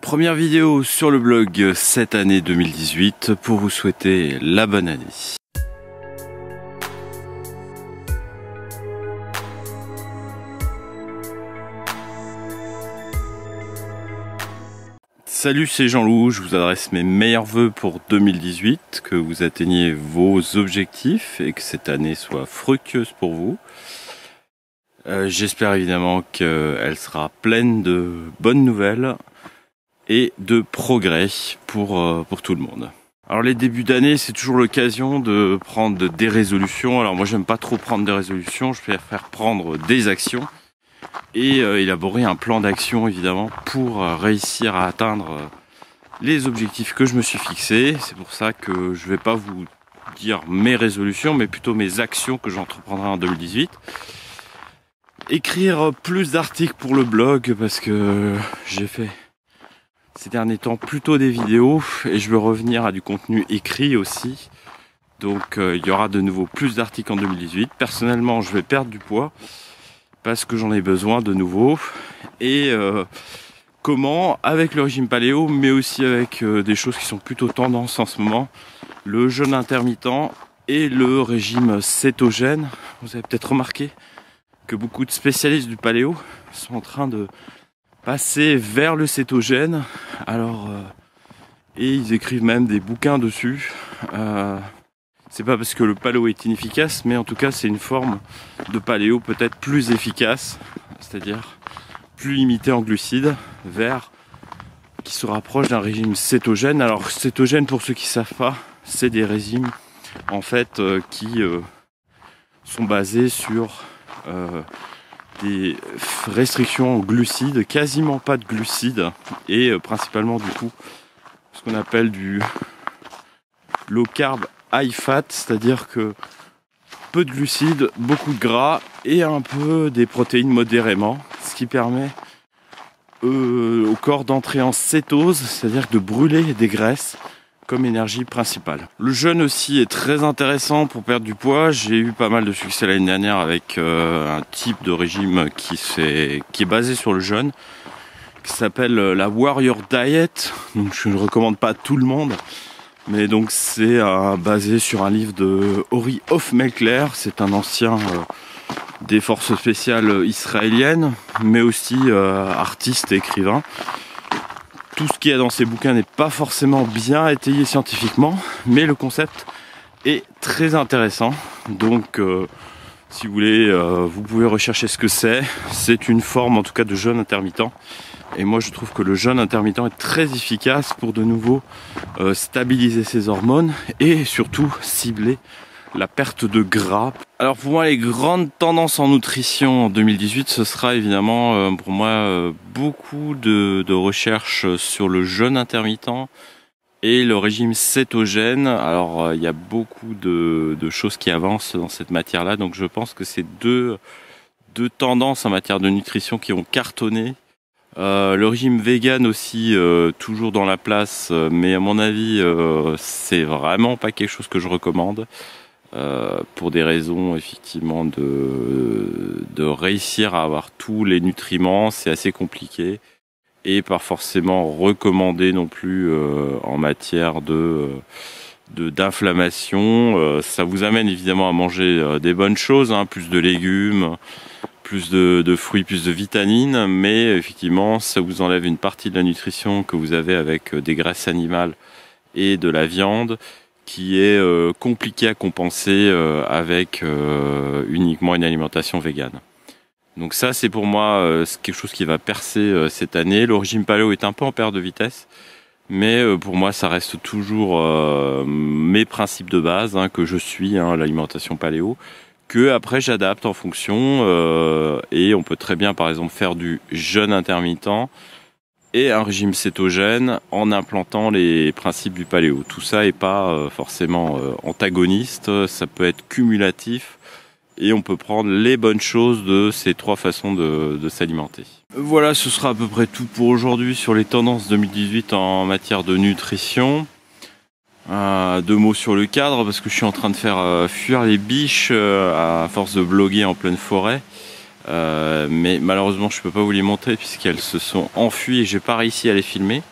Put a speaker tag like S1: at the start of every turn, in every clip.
S1: Première vidéo sur le blog cette année 2018 pour vous souhaiter la bonne année. Salut, c'est Jean-Loup, je vous adresse mes meilleurs vœux pour 2018, que vous atteigniez vos objectifs et que cette année soit fructueuse pour vous. J'espère évidemment qu'elle sera pleine de bonnes nouvelles et de progrès pour tout le monde. Alors les débuts d'année, c'est toujours l'occasion de prendre des résolutions. Alors moi j'aime pas trop prendre des résolutions, je préfère prendre des actions et élaborer un plan d'action évidemment pour réussir à atteindre les objectifs que je me suis fixés. C'est pour ça que je vais pas vous dire mes résolutions mais plutôt mes actions que j'entreprendrai en 2018. Écrire plus d'articles pour le blog parce que j'ai fait ces derniers temps plutôt des vidéos et je veux revenir à du contenu écrit aussi. Donc il y aura de nouveau plus d'articles en 2018. Personnellement je vais perdre du poids parce que j'en ai besoin de nouveau. Et comment, avec le régime paléo mais aussi avec des choses qui sont plutôt tendance en ce moment, le jeûne intermittent et le régime cétogène. Vous avez peut-être remarqué que beaucoup de spécialistes du paléo sont en train de passer vers le cétogène. Alors, et ils écrivent même des bouquins dessus. C'est pas parce que le paléo est inefficace, mais en tout cas c'est une forme de paléo peut-être plus efficace, c'est-à-dire plus limitée en glucides, qui se rapproche d'un régime cétogène. Alors cétogène, pour ceux qui savent pas, c'est des régimes en fait qui sont basés sur des restrictions en glucides, quasiment pas de glucides et principalement du coup ce qu'on appelle du low carb high fat, c'est-à-dire que peu de glucides, beaucoup de gras et un peu des protéines modérément, ce qui permet au corps d'entrer en cétose, c'est-à-dire de brûler des graisses comme énergie principale. Le jeûne aussi est très intéressant pour perdre du poids. J'ai eu pas mal de succès l'année dernière avec un type de régime qui est basé sur le jeûne, qui s'appelle la Warrior Diet. Donc je ne recommande pas à tout le monde, mais donc c'est basé sur un livre de Ori Hofmeckler. C'est un ancien des forces spéciales israéliennes, mais aussi artiste et écrivain. Tout ce qu'il y a dans ces bouquins n'est pas forcément bien étayé scientifiquement, mais le concept est très intéressant. Donc, si vous voulez, vous pouvez rechercher ce que c'est. C'est une forme, en tout cas, de jeûne intermittent. Et moi, je trouve que le jeûne intermittent est très efficace pour de nouveau stabiliser ses hormones et surtout cibler la perte de gras. Alors pour moi, les grandes tendances en nutrition en 2018, ce sera évidemment pour moi beaucoup de recherches sur le jeûne intermittent et le régime cétogène. Alors il y a beaucoup de choses qui avancent dans cette matière-là, donc je pense que c'est deux tendances en matière de nutrition qui ont cartonné. Le régime vegan aussi, toujours dans la place, mais à mon avis, c'est vraiment pas quelque chose que je recommande. Pour des raisons effectivement de réussir à avoir tous les nutriments, c'est assez compliqué et pas forcément recommandé non plus en matière d'inflammation. Ça vous amène évidemment à manger des bonnes choses, plus de légumes, plus de fruits, plus de vitamines, mais effectivement ça vous enlève une partie de la nutrition que vous avez avec des graisses animales et de la viande, qui est compliqué à compenser avec uniquement une alimentation végane. Donc ça, c'est pour moi c'est quelque chose qui va percer cette année. Le régime paléo est un peu en perte de vitesse, mais pour moi, ça reste toujours mes principes de base que je suis, l'alimentation paléo, que après j'adapte en fonction et on peut très bien, par exemple, faire du jeûne intermittent et un régime cétogène en implantant les principes du paléo. Tout ça n'est pas forcément antagoniste, ça peut être cumulatif et on peut prendre les bonnes choses de ces trois façons de s'alimenter. Voilà, ce sera à peu près tout pour aujourd'hui sur les tendances 2018 en matière de nutrition. Deux mots sur le cadre parce que je suis en train de faire fuir les biches à force de bloguer en pleine forêt. Mais malheureusement je peux pas vous les montrer puisqu'elles se sont enfuies et j'ai pas réussi à les filmer.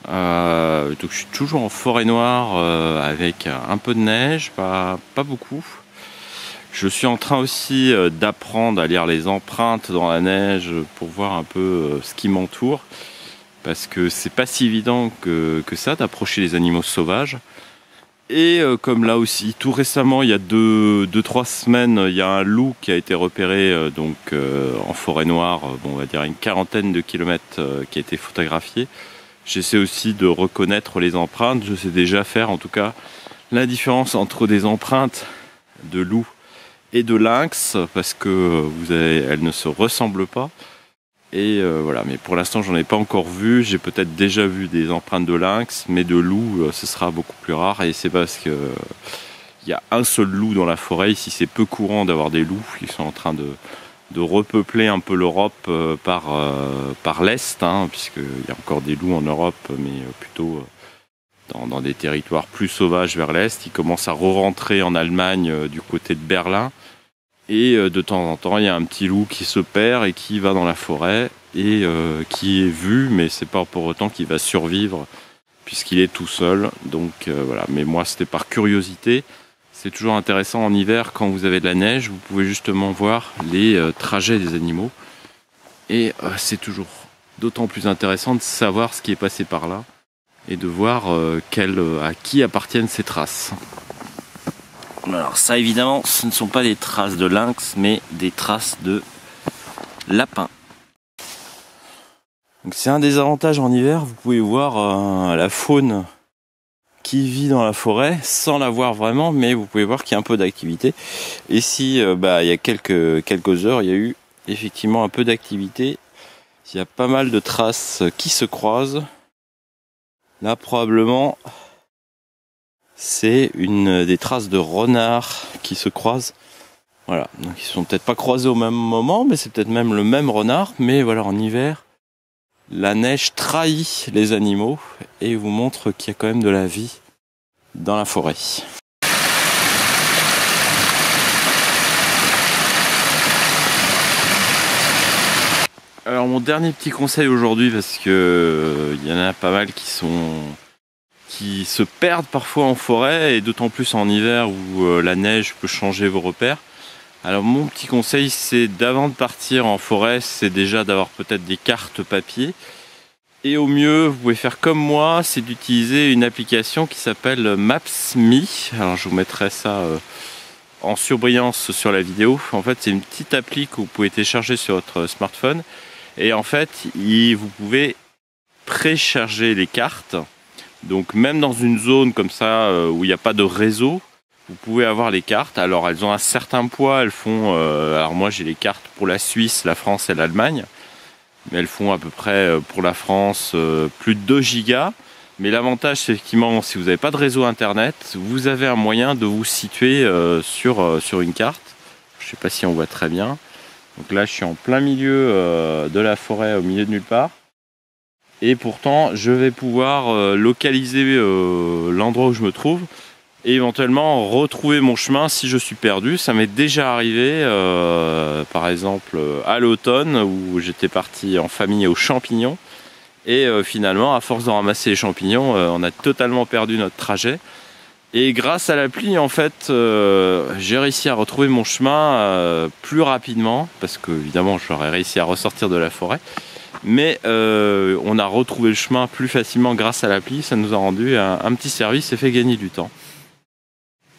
S1: Donc je suis toujours en forêt noire avec un peu de neige, pas beaucoup. Je suis en train aussi d'apprendre à lire les empreintes dans la neige pour voir un peu ce qui m'entoure. Parce que c'est pas si évident que ça d'approcher les animaux sauvages. Et comme là aussi, tout récemment, il y a 2-3 semaines, il y a un loup qui a été repéré en forêt noire, on va dire une quarantaine de kilomètres qui a été photographié. J'essaie aussi de reconnaître les empreintes, je sais déjà faire en tout cas la différence entre des empreintes de loup et de lynx, parce que elles ne se ressemblent pas. Et voilà, mais pour l'instant j'en ai pas encore vu, j'ai peut-être déjà vu des empreintes de lynx, mais de loup ce sera beaucoup plus rare, et c'est parce que il y a un seul loup dans la forêt. Ici c'est peu courant d'avoir des loups, ils sont en train de repeupler un peu l'Europe par l'Est, puisqu'il y a encore des loups en Europe, mais plutôt dans des territoires plus sauvages vers l'Est. Ils commencent à re-rentrer en Allemagne du côté de Berlin. Et de temps en temps, il y a un petit loup qui se perd et qui va dans la forêt et qui est vu, mais c'est pas pour autant qu'il va survivre puisqu'il est tout seul. Donc voilà, mais moi c'était par curiosité. C'est toujours intéressant en hiver quand vous avez de la neige, vous pouvez justement voir les trajets des animaux. Et c'est toujours d'autant plus intéressant de savoir ce qui est passé par là et de voir à qui appartiennent ces traces. Alors ça évidemment ce ne sont pas des traces de lynx mais des traces de lapin. Donc c'est un des avantages en hiver, vous pouvez voir la faune qui vit dans la forêt sans la voir vraiment, mais vous pouvez voir qu'il y a un peu d'activité. Ici il y a quelques heures il y a eu effectivement un peu d'activité. Il y a pas mal de traces qui se croisent. Là probablement c'est des traces de renards qui se croisent. Voilà, donc ils sont peut-être pas croisés au même moment, mais c'est peut-être même le même renard. Mais voilà, en hiver, la neige trahit les animaux et vous montre qu'il y a quand même de la vie dans la forêt. Alors mon dernier petit conseil aujourd'hui, parce que il y en a pas mal qui se perdent parfois en forêt, et d'autant plus en hiver où la neige peut changer vos repères. Alors mon petit conseil, c'est d'avant de partir en forêt, c'est déjà d'avoir peut-être des cartes papier. Et au mieux, vous pouvez faire comme moi, c'est d'utiliser une application qui s'appelle Maps.me. Alors je vous mettrai ça en surbrillance sur la vidéo. En fait, c'est une petite appli que vous pouvez télécharger sur votre smartphone. Et en fait, vous pouvez précharger les cartes. Donc même dans une zone comme ça où il n'y a pas de réseau, vous pouvez avoir les cartes. Alors elles ont un certain poids, elles font... alors moi j'ai les cartes pour la Suisse, la France et l'Allemagne. Mais elles font à peu près pour la France plus de 2 gigas. Mais l'avantage c'est effectivement si vous n'avez pas de réseau internet, vous avez un moyen de vous situer sur une carte. Je ne sais pas si on voit très bien. Donc là je suis en plein milieu de la forêt, au milieu de nulle part. Et pourtant je vais pouvoir localiser l'endroit où je me trouve et éventuellement retrouver mon chemin si je suis perdu. Ça m'est déjà arrivé par exemple à l'automne où j'étais parti en famille aux champignons et finalement à force de ramasser les champignons on a totalement perdu notre trajet. Et grâce à l'appli en fait j'ai réussi à retrouver mon chemin plus rapidement parce que évidemment j'aurais réussi à ressortir de la forêt. Mais on a retrouvé le chemin plus facilement grâce à l'appli, ça nous a rendu un petit service et fait gagner du temps.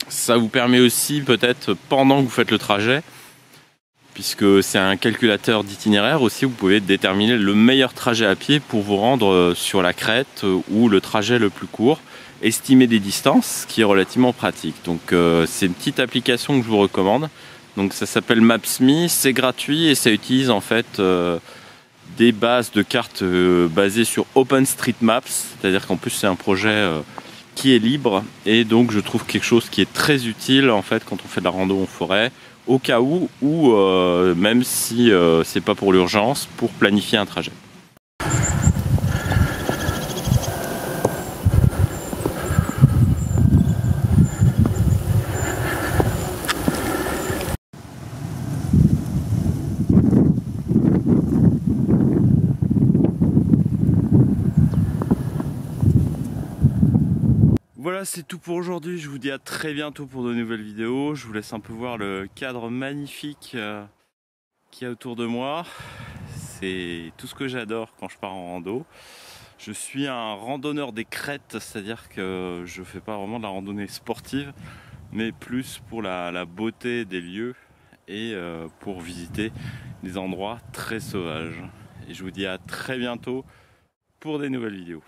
S1: Ça vous permet aussi peut-être pendant que vous faites le trajet, puisque c'est un calculateur d'itinéraire aussi, vous pouvez déterminer le meilleur trajet à pied pour vous rendre sur la crête ou le trajet le plus court, estimer des distances, ce qui est relativement pratique. Donc c'est une petite application que je vous recommande. Donc ça s'appelle Maps.me, c'est gratuit et ça utilise en fait... des bases de cartes basées sur OpenStreetMaps, c'est-à-dire qu'en plus c'est un projet qui est libre et donc je trouve quelque chose qui est très utile en fait quand on fait de la rando en forêt, au cas où ou même si c'est pas pour l'urgence, pour planifier un trajet. voilà, c'est tout pour aujourd'hui. Je vous dis à très bientôt pour de nouvelles vidéos. Je vous laisse un peu voir le cadre magnifique qu'il y a autour de moi. C'est tout ce que j'adore quand je pars en rando. Je suis un randonneur des crêtes, c'est-à-dire que je fais pas vraiment de la randonnée sportive, mais plus pour la beauté des lieux et pour visiter des endroits très sauvages. Et je vous dis à très bientôt pour des nouvelles vidéos.